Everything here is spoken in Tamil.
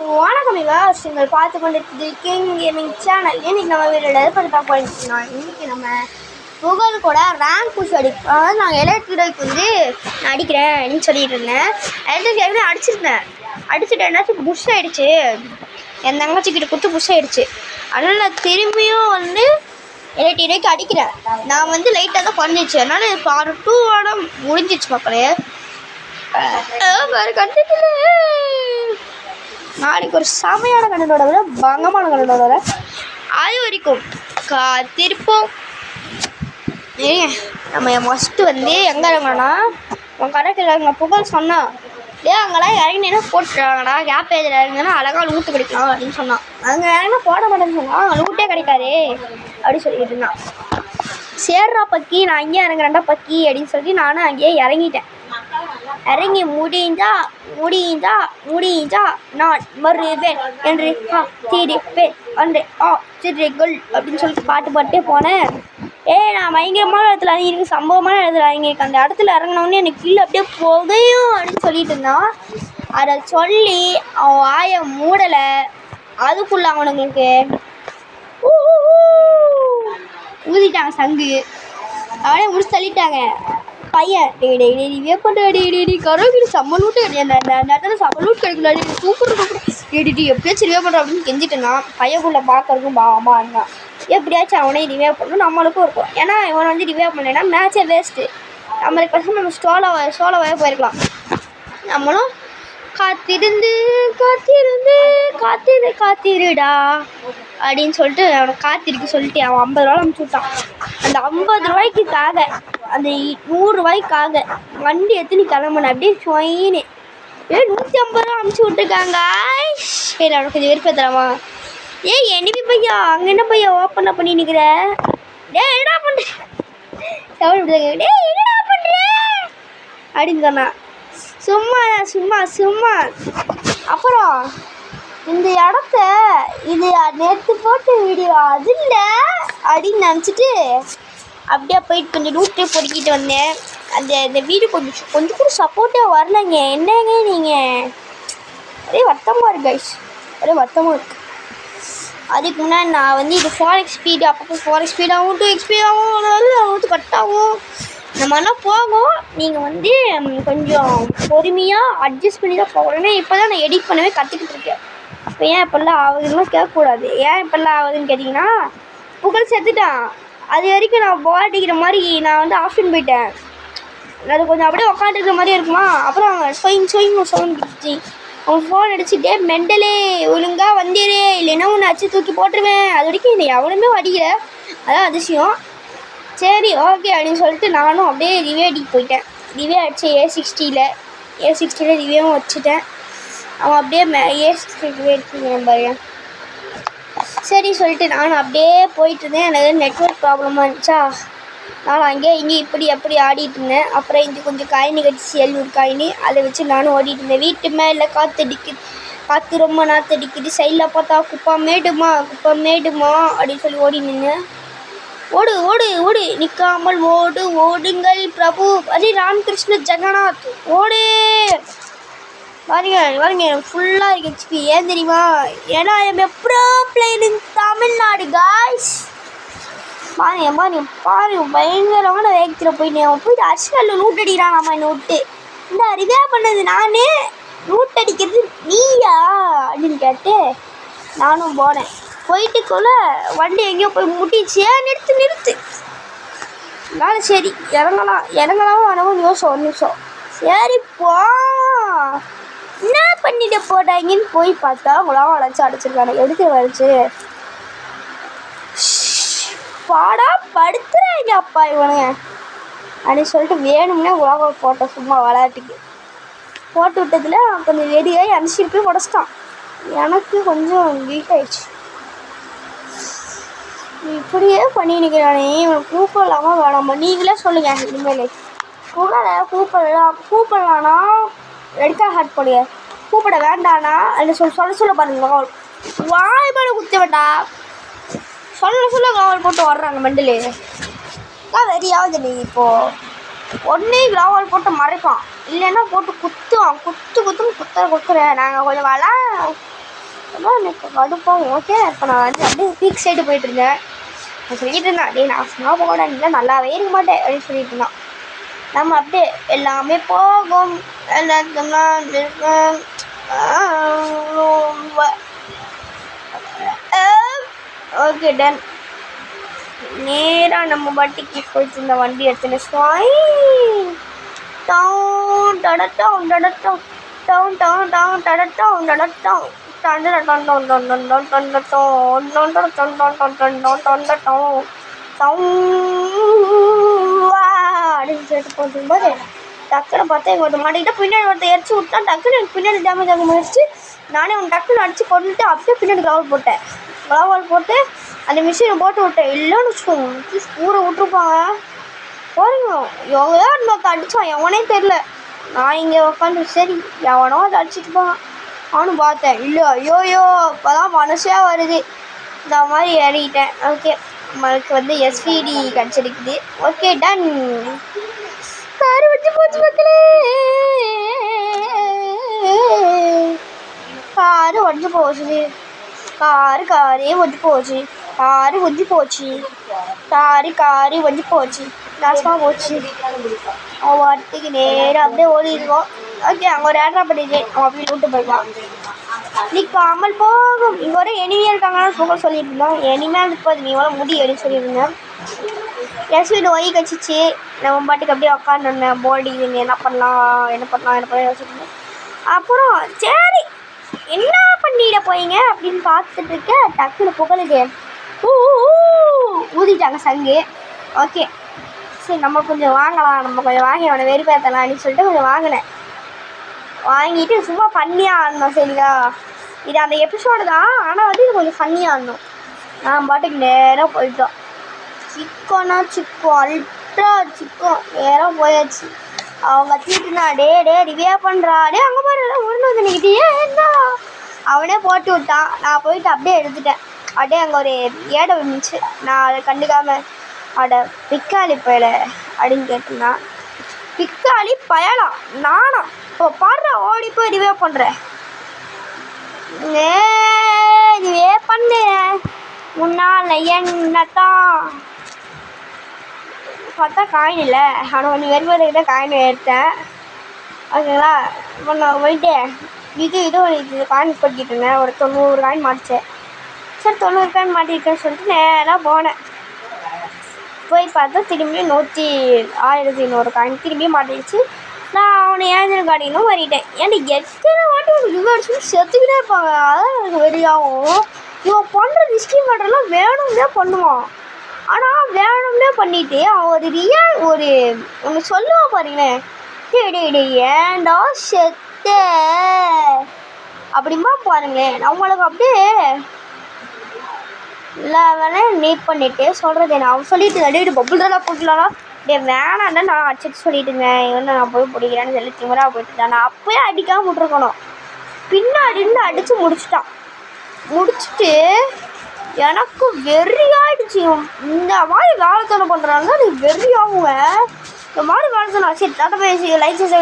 வணக்கம் விவாஸ், நீங்கள் பார்த்து கொண்டிருக்கிறது கிங் கேமிங் சேனல். இன்னைக்கு நம்ம வீடியோவில் எது பண்ணி பார்க்க போறீங்கன்னா, இன்னைக்கு நம்ம புகழ் கூட ரேங்க் புஷ் அடிப்போம். அதாவது நாங்கள் எலக்ட்ரிக் வந்து நான் அடிக்கிறேன் அப்படின்னு சொல்லிட்டு இருந்தேன். எலக்ட்ரிக் அடிச்சுட்டு என்னாச்சு, புஷ் ஆகிடுச்சு. என் தங்கச்சிக்கிட்ட கொடுத்து புஷ் ஆகிடுச்சு. அதனால் நான் திரும்பியும் வந்து எலக்ட்ரிக் அடிக்கிறேன். நான் வந்து லைட்டாக தான் பண்ணிச்சு. அதனால் இப்போ 2 முடிஞ்சிச்சு மக்களே. கண்டிப்பாக நாளைக்கு ஒரு செமையான கண்டனோட விட பங்கமான கண்டனோட வர அது வரைக்கும் காத்திருப்போம். நம்ம ஃபஸ்ட்டு வந்து எங்கே இறங்கணும்னா, உன் கடைக்கு இறங்க புகழ் சொன்னான், அங்கெல்லாம் இறங்கினா போட்டுறாங்கடா, கேப் ஏஜில் இறங்கினா அழகாக லூட்டு கிடைக்கலாம் அப்படின்னு சொன்னான். அங்கே இறங்கினா போட மாட்டேன்னு சொன்னான், அங்கே லூட்டே கிடைக்காதே அப்படின்னு சொல்லிட்டு இருந்தான். சேர்றா பக்கி, நான் அங்கேயே இறங்குறேன்டா பக்கி அப்படின்னு சொல்லிட்டு நானும் அங்கேயே இறங்கிட்டேன். இறங்கி முடிந்தா நான் வருவேன் என்று காத்திருப்பேன் அன்று ஆச்சரியங்கள் அப்படின்னு சொல்லிட்டு பாட்டே போனேன். நான் பயங்கரமான இடத்துல இறங்கிருக்கு, சம்பவமான இடத்துல இறங்கிருக்கு. அந்த இடத்துல இறங்கினோடனே எனக்கு கீழே அப்படியே புகையும் அப்படின்னு சொல்லிட்டு இருந்தான். அதை சொல்லி அவன் வாயை மூடலை. அதுக்குள்ள அவனுங்களுக்கு ஊதிட்டாங்க சங்கு. அவனே முடிச்சு தள்ளிட்டாங்க. பையன் ரிவே பண்ணுறடி கரோகிரி சம்மலூட்டு அந்த இடத்துல சம்மலூட் கிடைக்கலாடி சூப்பர் எப்படியாச்சும் ரிவே பண்ணுறோம் அப்படின்னு கெஞ்சிட்டுருந்தான். பையன்குள்ளே பார்க்கறதுக்கும் பாவமாக இருந்தான். எப்படியாச்சும் அவனே ரிவே பண்ணணும், நம்மளுக்கும் இருக்கும். ஏன்னா இவன் வந்து ரிவே பண்ணலைன்னா மேட்சே வேஸ்ட்டு. நம்மளுக்கு பசங்க நம்ம சோலோவாக போயிருக்கலாம். நம்மளும் காத்திருடா அப்படின்னு சொல்லிட்டு அவனை காத்திருக்கு சொல்லிட்டு அவன் 50 ரூபா அனுப்பிச்சி விட்டான். அந்த 50 ரூபாய்க்காக, அந்த 100 ரூபாய்க்காக வண்டி எத்தனை கிளம்புன அப்படியே சொயின்னு 150 ரூபா அனுப்பிச்சி விட்டுருக்காங்க. சரி, அவனுக்கு கொஞ்சம் விருப்பம் தரமா? எனிமி பையா, அங்கே என்ன பையா ஓப்பனாக பண்ணி நிற்கிற? என்னடா பண்ணுற என்னடா பண்ணுற அப்படின்னு சொன்னான். சும்மா அப்புறம் இந்த இடத்த இது நேற்று போட்ட வீடியோ அது இல்லை அப்படின்னு நினச்சிட்டு அப்படியே போயிட்டு கொஞ்சம் லூட்டே பொறுக்கிட்டு வந்தேன். இந்த வீடியோ கொஞ்சம் கூட சப்போர்ட்டாக வரலைங்க. என்னங்க நீங்கள்? ஒரே வருத்தமாக இருக்குது கைஸ், ஒரே வருத்தமாக இருக்குது. அதுக்கு முன்னாடி நான் வந்து இது 4x ஸ்பீடு, அப்பப்போ 4x ஸ்பீடாகவும் 2x ஸ்பீடாகவும் கட்டாகும் இந்த மாதிரிலாம் போகும். நீங்கள் வந்து கொஞ்சம் பொறுமையாக அட்ஜஸ்ட் பண்ணி தான் போகணும்னா. இப்போ தான் நான் எடிட் பண்ணவே கற்றுக்கிட்டு இருக்கேன். இப்போ ஏன் இப்போல்லாம் ஆகுதுன்னா கேட்கக்கூடாது. ஏன் இப்போல்லாம் ஆகுதுன்னு கேட்டிங்கன்னா, புகழ் செத்துட்டான். அது வரைக்கும் நான் போராட்டிக்கிற மாதிரி நான் வந்து ஆப்ஷன் போயிட்டேன். அது கொஞ்சம் அப்படியே உக்காந்துருக்கிற மாதிரியே இருக்குமா. அப்புறம் அவங்க சவுண்ட் கிடுச்சு. அவங்க ஃபோன் அடிச்சுட்டே மெண்டலே ஒழுங்காக வந்தேரே, இல்லைன்னா ஒன்று அச்சு தூக்கி போட்டுருவேன். அது வரைக்கும் என்னை எவனுமே அடிக்கலை, அதான் அதிசயம். சரி ஓகே அப்படின்னு சொல்லிட்டு நானும் அப்படியே ரிவே அடிக்க போயிட்டேன். ரிவே அடித்தேன் A60 ரிவேவும் வச்சுட்டேன். அவன் அப்படியே A60 ரிவே அடிச்சுக்கிறேன் பாரு. சரி சொல்லிட்டு நானும் அப்படியே போயிட்டுருந்தேன். எனக்கு நெட்ஒர்க் ப்ராப்ளமாக இருந்துச்சா, நானும் அங்கேயே இங்கே இப்படி அப்படி ஆடிட்டு இருந்தேன். அப்புறம் இங்கே கொஞ்சம் காயினி கடிச்சு 700 காயினி அதை வச்சு நானும் ஓடிட்டு இருந்தேன். வீட்டு மேலே காற்று ரொம்ப நாற்றடிக்குது. சைடில் பார்த்தா குப்பா மேடுமா அப்படின்னு சொல்லி ஓடி நின்று ஓடு நிற்காமல் ஓடுங்கள் பிரபு ஹரி ராமகிருஷ்ண ஜெகநாத் ஓடு. பாருங்க ஃபுல்லாக இருக்கு ஹெச்பி. ஏன் தெரியுமா? ஏன்னா ப்ரோ பிளேயர் இன் தமிழ்நாடு காய்ஸ். பாருங்க பயங்கரமான வேகத்தில் போயிட்டு அர்ஷனில் லூட் அடிக்கிறான். நம்ம என்னை விட்டு இந்த ரிவே பண்ணது நானே, லூட் அடிக்கிறது நீயா அப்படின்னு கேட்டு நானும் போனேன். போயிட்டுக்குள்ள வண்டி எங்கேயோ போய் முட்டிச்சு. நிறுத்து நானும் சரி இறங்கலாம் வேணவும் யோசம் 1 நிமிஷம். சரி போ என்ன பண்ணிட்டு போட்டாங்கன்னு போய் பார்த்தா உங்களாம் வளைச்சி அடிச்சிருக்காங்க. எடுத்து வரைச்சு பாடா படுத்துறாங்க அப்பா இவனுங்க அப்படின்னு சொல்லிட்டு வேணும்னே உலக போட்டோம். சும்மா விளையாட்டுக்கு போட்டு விட்டதில் கொஞ்சம் வெடியாகி அனுப்பிச்சிட்டு போய் உடச்சிட்டான். எனக்கு கொஞ்சம் வீக் ஆயிடுச்சு. இப்படியே பண்ணி நிற்கிறானே, இவன் கூப்பிடலாமா வேணாமா நீங்களே சொல்லுங்கள். இனிமேல் கூப்பிடலான்னா ரெடிக்காக ஹார்ட் போடுங்க, கூப்பிட வேண்டானா அது சொல்ல பாருங்க. வாய் மேலே குத்தி வேண்டா சொல்ல காவல் போட்டு வர்றாங்க மெண்டலு. வெறியாவது நீ இப்போது ஒன்றே காவல் போட்டு மறைப்பான், இல்லைன்னா போட்டு குத்துவான். குத்துன்னு குத்துறேன். நாங்கள் கொஞ்சம் அதான் எனக்கு கடுப்பாகும். ஓகே இப்போ நான் வந்து அப்படியே பீக் சைடு போயிட்டு இருந்தேன். நான் சொல்லிட்டு இருந்தேன் அப்படியே நான் சும்மா போட இல்லை நல்லாவே இருக்க மாட்டேன் அப்படின்னு சொல்லிட்டு இருந்தான். நம்ம அப்படியே எல்லாமே போகும் ஓகே டன். நேராக நம்ம வட்டிக்கு போயிட்டு இருந்த வண்டி எடுத்துன்னு டவுன் டடட்டவுன் டடட்டவுன் டவுன் டவுன் டவுன் டடட்டவுன் டடட்டவுன் அப்படின்னு சொல்லிட்டு போகும்போது டக்குன்னு பார்த்தா எங்கள் ஒருத்த மாட்டிக்கிட்ட பின்னாடி ஒருத்த எரிச்சு விட்டா டக்குன்னு எனக்கு பின்னாடி டேமேஜ் ஆக முடிச்சு. நானே அவன் டக்குன்னு அடிச்சு கொண்டுட்டு அப்படியே பின்னாடி கிளவுட் போட்டேன். கிளவுட் போட்டு அந்த மிஷினை போட்டு விட்டேன். இல்லைன்னு வச்சுக்கோங்க ஊரை விட்டுருப்பாங்க பாருங்க. எவ்வளோ இன்னொருத்த அடித்தான் எவனே தெரில. நான் இங்கே உட்காந்து சரி எவனோ அதை அடிச்சுட்டு போவான் அவனும் பார்த்தேன். இல்லை ஐயோயோ இப்போ தான் மனசே வருது இந்த மாதிரி ஏறிட்டேன். ஓகே நம்மளுக்கு வந்து எஸ்பிடி கிடச்சிருக்குது. Okay done. காரு வச்சு போச்சு மக்களே. காரு ஒடிஞ்சு போச்சு. காரே ஒடிஞ்சு போச்சு. காரு ஒடிஞ்சு போச்சு. காரு ஒடிஞ்சு போச்சு. நாசமாக போச்சு. அவன் வாட்டுக்கு நேராக அப்படியே ஓடிடுவோம். ஓகே அங்கே ஒரு ஏட்ரா பண்ணிடுச்சு. அவன் அப்படியே விட்டு போயிடுவான். நிற்காமல் போகும். இங்கே ஒரு எனிமையாக இருக்காங்கன்னு போக சொல்லிட்டு இருந்தோம். எனிமையாக இருப்பது நீ எவ்வளோ முடி அப்படின்னு சொல்லியிருந்தேன். எஸ்விடு ஒய் கழிச்சிச்சு. நம்ம பாட்டுக்கு அப்படியே உட்காந்துருந்தேன். போர்டு இது என்ன பண்ணலாம் யோசிச்சுருந்தேன். அப்புறம் சரி என்ன பண்ணிட போயிங்க அப்படின்னு பார்த்துட்டு இருக்க டக்குன்னு புகழுக்கு ஊதிட்டாங்க சங்கு. ஓகே சரி நம்ம கொஞ்சம் வாங்கலாம், நம்ம கொஞ்சம் வாங்கி அவனை வெறுப்பேற்றலாம் அப்படின்னு சொல்லிட்டு கொஞ்சம் வாங்கினேன். வாங்கிட்டு சும்மா ஃபன்னியாக ஆடணும் சரிங்களா. இது அந்த எபிசோடு தான், ஆனால் வந்து இது கொஞ்சம் ஃபன்னியாக ஆடணும். நான் பாட்டுக்கு நேராக போயிட்டோம். சிக்கோனா சிக்கோ அல்ட்ரா சிக்கோ நேராக போயாச்சு. அவங்க கத்திட்டுனா டே ரிவே பண்ணுறா டே அங்கே பாரு ஒன்று வந்து நிற்கிட்டு என்ன அவனே போட்டு விட்டான். நான் போயிட்டு அப்படியே எடுத்துட்டேன். அப்படியே அங்கே ஒரு ஏடை இருந்துச்சு. நான் அதை கண்டுக்காமல் அட பிக்காளி பயல அப்படின்னு கேட்டிருந்தான். பிக்காளி பயலாம் நானா இப்போ பாடுற ஓடி போய் ரிவே பண்ணுறேன். ரிவே பண்ணுறேன் முன்னால் என்னத்தான் பார்த்தா காயின் இல்லை. ஆனால் கொஞ்சம் வெறுவதுக்கிட்ட காயின் எடுத்தேன். ஓகேங்களா. இப்போ நான் போயிட்டு இது காயின் போட்டிக்கிட்டு இருந்தேன். ஒரு 90 காயின் மாட்டிச்சேன். சரி 90 காயின் மாட்டிருக்கேன்னு சொல்லிட்டு நேராக போனேன். போய் பார்த்தா திரும்பி 1100 காயின் திரும்பி மாட்டிடுச்சு. நான் அவனை ஏஞ்சல் கார்டினும் மாறிட்டேன். ஏன்னா எத்தனை வாட்டி ஒரு ரிவர்ஸ் செத்துக்கிட்டே இருப்பாங்க. அதான் எனக்கு வெறியாகும். இவன் பண்ணுற ரிஸ்கி மேட்டர்லாம் வேணும்னே பண்ணுவான். ஆனால் வேணும்னே பண்ணிட்டு அவன் ஒரு ஒன்று சொல்லுவான் பாருங்களேன். டே ஏன்டா செத்த அப்படிமா பாருங்களேன். நம்மளுக்கு அப்படியே இல்லை நீட் பண்ணிட்டு சொல்கிறது நான் அவன் சொல்லிட்டு அடிக்கிட்டு பப்புள்லாம் போட்டுலாம் டே வேணாண்டா நான் அடிச்சுட்டு சொல்லிட்டுங்க இவன் நான் போய் பிடிக்கிறேன்னு சொல்லி திமிராக போயிட்டுதான். நான் அப்போயே அடிக்காமல் விட்ருக்கணும். பின்னாடி இருந்து அடித்து முடிச்சுட்டு எனக்கு வெறியாயிடுச்சு. இந்த மாதிரி வேலைத்தனம் பண்ணுறாங்க நீ வெறியாகுவேன். இந்த மாதிரி வேலைத்தனம் சரி டாட்டா பேசி லைக் செய்ய